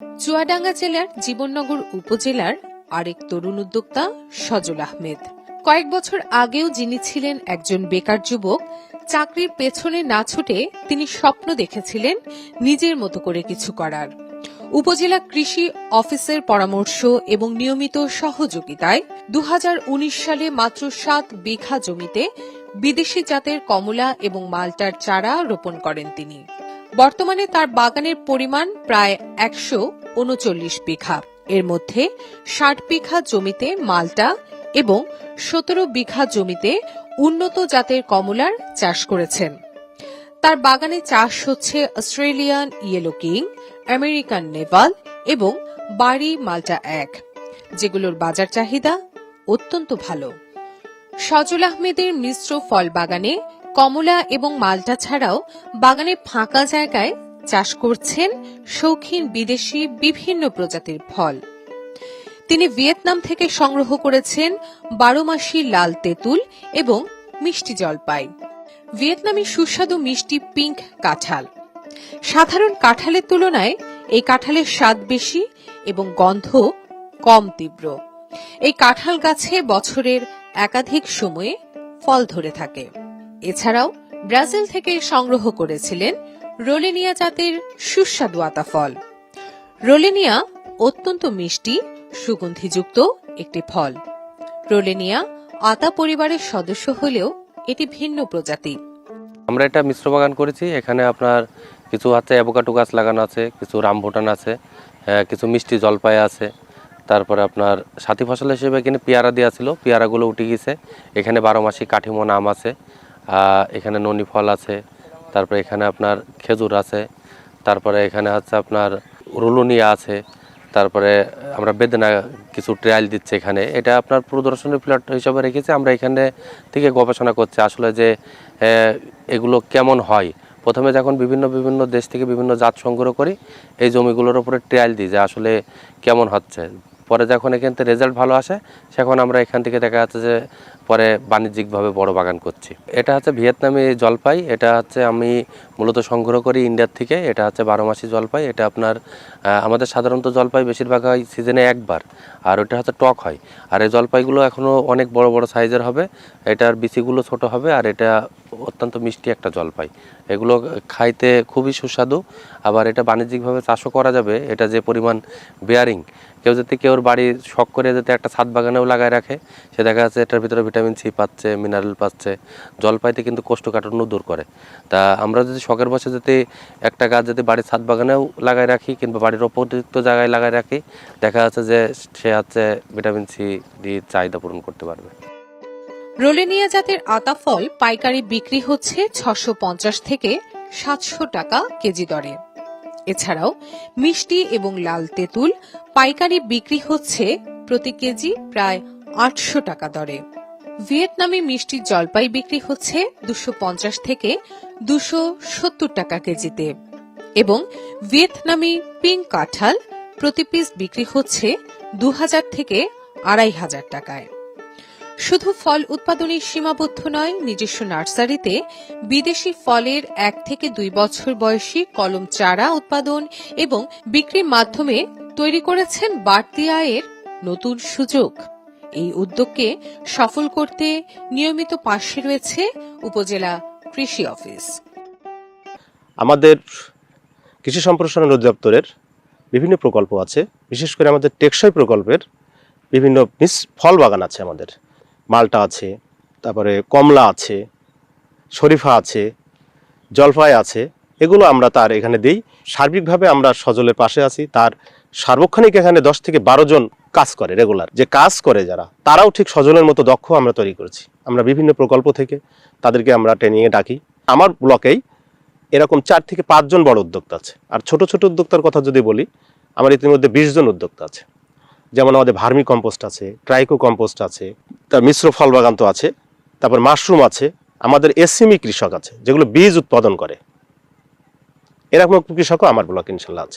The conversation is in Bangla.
চুয়াডাঙ্গা জেলার জীবননগর উপজেলার আরেক তরুণ উদ্যোক্তা সজল আহমেদ। কয়েক বছর আগেও যিনি ছিলেন একজন বেকার যুবক, চাকরির পেছনে না ছুটে তিনি স্বপ্ন দেখেছিলেন নিজের মতো করে কিছু করার। উপজেলা কৃষি অফিসের পরামর্শ এবং নিয়মিত সহযোগিতায় 2019 সালে মাত্র 7 বিঘা জমিতে বিদেশি জাতের কমলা এবং মাল্টার চারা রোপণ করেন তিনি। বর্তমানে তার বাগানের পরিমাণ প্রায় 139 বিঘা। এর মধ্যে 60 বিঘা জমিতে মাল্টা এবং 17 বিঘা জমিতে উন্নত জাতের কমলার চাষ করেছেন। তার বাগানে চাষ হচ্ছে Australian yellow king, American Naval এবং বাড়ি মাল্টা 1, যেগুলোর বাজার চাহিদা অত্যন্ত ভালো। সজল আহমেদের মিশ্র ফল বাগানে কমলা এবং মাল্টা ছাড়াও বাগানে ফাঁকা জায়গায় চাষ করছেন শৌখিন বিদেশি বিভিন্ন প্রজাতির ফল। তিনি ভিয়েতনাম থেকে সংগ্রহ করেছেন 12 মাসি লাল তেঁতুল এবং মিষ্টি জলপাই, ভিয়েতনামি সুস্বাদু মিষ্টি পিঙ্ক কাঁঠাল। সাধারণ কাঁঠালের তুলনায় এই কাঁঠালের স্বাদ বেশি এবং গন্ধ কম তীব্র। এই কাঁঠাল গাছে বছরের একাধিক সময়ে ফল ধরে থাকে। এছাড়াও ব্রাজিল থেকে সংগ্রহ করেছিলেন রোলেনিয়া জাতের সুস্বাদু আতা ফল। রোলেনিয়া অত্যন্ত মিষ্টি, সুগন্ধিযুক্ত একটি ফল। রোলেনিয়া আতা পরিবারের সদস্য হলেও এটি ভিন্ন প্রজাতি। আমরা এটা মিশ্র বাগান করেছি। এখানে আপনার কিছু হচ্ছে অ্যাভোকাডো গাছ লাগানো আছে, কিছু রামভুটান আছে, কিছু মিষ্টি জলপাই আছে। তারপরে আপনার সাথী ফসল হিসেবে এখানে পেয়ারা দেওয়া ছিল, পেয়ারাগুলো উঠে গেছে। এখানে 12 মাসি কাঠিমন আম আছে, এখানে ননি ফল আছে, তারপরে এখানে আপনার খেজুর আছে, তারপরে এখানে হচ্ছে আপনার রুলুনিয়া আছে, তারপরে আমরা বেদনা কিছু ট্রায়াল দিচ্ছে এখানে। এটা আপনার প্রদর্শনী প্লট হিসাবে রেখেছি। আমরা এখানে থেকে গবেষণা করছি আসলে যে এগুলো কেমন হয়। প্রথমে যখন বিভিন্ন দেশ থেকে বিভিন্ন জাত সংগ্রহ করি, এই জমিগুলোর উপরে ট্রায়াল দিই যে আসলে কেমন হচ্ছে। পরে যখন এখান থেকে রেজাল্ট ভালো আসে, সেখন আমরা এখান থেকে দেখা যাচ্ছে যে পরে বাণিজ্যিকভাবে বড় বাগান করছি। এটা হচ্ছে ভিয়েতনামি জলপাই। এটা হচ্ছে আমি মূলত সংগ্রহ করি ইন্ডিয়ার থেকে। এটা হচ্ছে 12 মাসি জলপাই। এটা আপনার আমাদের সাধারণত জলপাই বেশিরভাগ হয় সিজনে একবার, আর ওটা হচ্ছে টক হয়। আর এই জলপাইগুলো এখনও অনেক বড় বড় সাইজের হবে, এটার বিচিগুলো ছোট হবে, আর এটা অত্যন্ত মিষ্টি একটা জলপাই। এগুলো খাইতে খুবই সুস্বাদু। আবার এটা বাণিজ্যিকভাবে চাষও করা যাবে। এটা যে পরিমাণ বেয়ারিং, কেউ বাড়ি শখ করে যাতে একটা ছাদ বাগানেও লাগায় রাখে, সে দেখা যাচ্ছে এটার ভিতরে ভিটামিন সি পাচ্ছে, মিনারেল পাচ্ছে। জলপাইতে কিন্তু কোষ্ঠকাঠিন্য দূর করে। তা আমরা যদি শখের বসে যদি একটা গাছ যদি বাড়ির ছাদ বাগানেও লাগায় রাখি কিংবা বাড়ির উপযুক্ত জায়গায় লাগায় রাখি, দেখা যাচ্ছে যে সে হচ্ছে ভিটামিন সি ডি চাহিদা পূরণ করতে পারবে। রোলেনিয়া জাতের আতা ফল পাইকারি বিক্রি হচ্ছে 650 থেকে 700 টাকা কেজি দরে। এছাড়াও মিষ্টি এবং লাল তেঁতুল পাইকারি বিক্রি হচ্ছে প্রতি কেজি প্রায় 800 টাকা দরে। ভিয়েতনামি মিষ্টি জলপাই বিক্রি হচ্ছে 250 থেকে 270 টাকা কেজিতে এবং ভিয়েতনামি পিঙ্ক কাঁঠাল প্রতি পিস বিক্রি হচ্ছে 2000 থেকে 2500 টাকায়। শুধু ফল উৎপাদনে সীমাবদ্ধ নয়, নিজস্ব নার্সারিতে বিদেশি ফলের 1 থেকে 2 বছর বয়সী কলম চারা উৎপাদন এবং বিক্রির মাধ্যমে তৈরি করেছেন বাড়তি আয়ের নতুন সুযোগ। এই উদ্যোগকে সফল করতে নিয়মিত পাশে রয়েছে উপজেলা কৃষি অফিস। আমাদের কৃষি সম্প্রসারণ অধিদপ্তরের বিভিন্ন প্রকল্প আছে, বিশেষ করে আমাদের টেকসই প্রকল্পের বিভিন্ন ফল বাগান আছে। আমাদের মাল্টা আছে, তারপরে কমলা আছে, শরীফা আছে, জলপাই আছে। এগুলো আমরা তার এখানে দিই। সার্বিকভাবে আমরা সজলের পাশে আছি। তার সার্বক্ষণিক এখানে 10 থেকে 12 জন কাজ করে, রেগুলার যে কাজ করে যারা, তারাও ঠিক সজলের মতো দক্ষ আমরা তৈরি করেছি। আমরা বিভিন্ন প্রকল্প থেকে তাদেরকে আমরা ট্রেনিংয়ে ডাকি। আমার ব্লকেই এরকম 4 থেকে 5 জন বড় উদ্যোক্তা আছে। আর ছোট ছোট উদ্যোক্তার কথা যদি বলি, আমার ইতিমধ্যে 20 জন উদ্যোক্তা আছে। যেমন আমাদের ভার্মি কম্পোস্ট আছে, ট্রাইকো কম্পোস্ট আছে, তার মিশ্র ফল বাগান তো আছে, তারপর মাশরুম আছে, আমাদের এসএমই কৃষক আছে যেগুলো বীজ উৎপাদন করে। এরকম কৃষকও আমার ব্লকে ইনশাল্লাহ আছে।